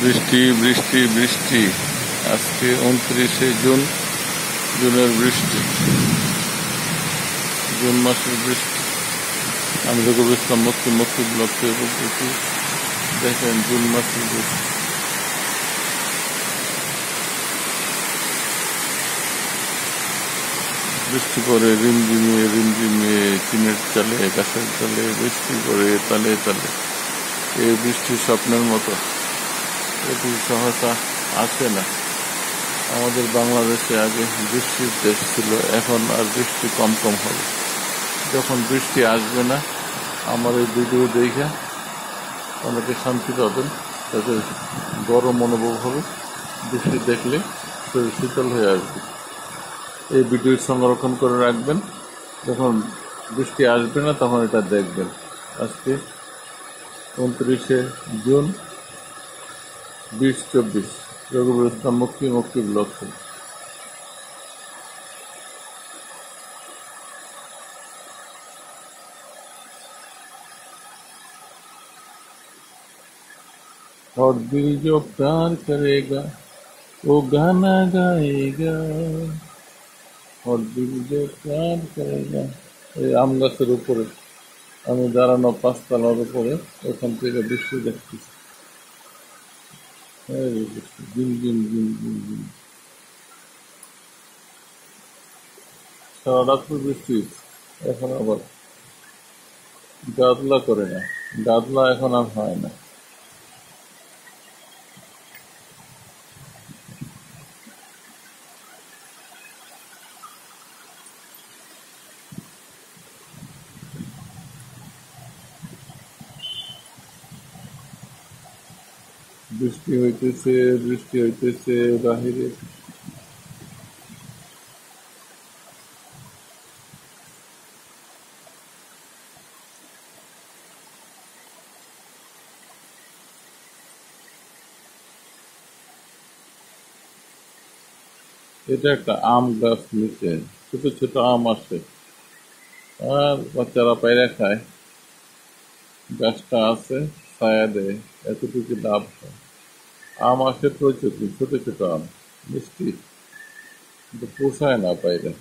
বৃষ্টি বৃষ্টি বৃষ্টি। আজকে 29শে জুন, জুনের বৃষ্টি, জুন মাসের বৃষ্টি। আমি রঘুবর ইসলাম মুক্তি ব্লক থেকে বলতেছি। দেখেন জুন মাসের বৃষ্টি। বৃষ্টি পরে রিমঝিমিয়ে টিনের চালে, গাছের চালে বৃষ্টি পরে তালে তালে। এই বৃষ্টি স্বপ্নের মতো, এটি সহসা আসে না। আমাদের বাংলাদেশে আগে বৃষ্টির দেশ ছিল, এখন আর বৃষ্টি কম হবে। যখন বৃষ্টি আসবে না, আমার এই ভিডিও দেখে অনেকে শান্তি পাবেন, তাদের গরম অনুভব হবে। বৃষ্টি দেখলে শরীর শীতল হয়ে আসবে। এই ভিডিও সংরক্ষণ করে রাখবেন, যখন বৃষ্টি আসবে না তখন এটা দেখবেন। আজকে 29শে জুন 2024, রঘুবর ইসলাম মুক্তি ব্লক থেকে। और दिल जो प्यार करेगा वो गाना गाएगा, और दिल जो प्यार करेगा। এই আম গাছের উপরে আমি দাঁড়ানো, 5তলার উপরে, ওখান থেকে বৃষ্টি দেখতেছি। দিন দিন দিন দিন দিন সারা রাত্র বৃষ্টি। এখন আবার গাদলা করে না, গাদলা এখন আর হয় না। বৃষ্টি হইতেছে বাহিরে। এটা একটা আম গাছ, নিচে ছোট ছোট আম আসে, আর বাচ্চারা পায়রা খায়। গাছটা আছে, ছায়া দেয়, এতটুকু লাভ হয়। আম আসে প্রচুর, ছোট ছোট আম, মিষ্টি, কিন্তু পোষায় না পায়রা।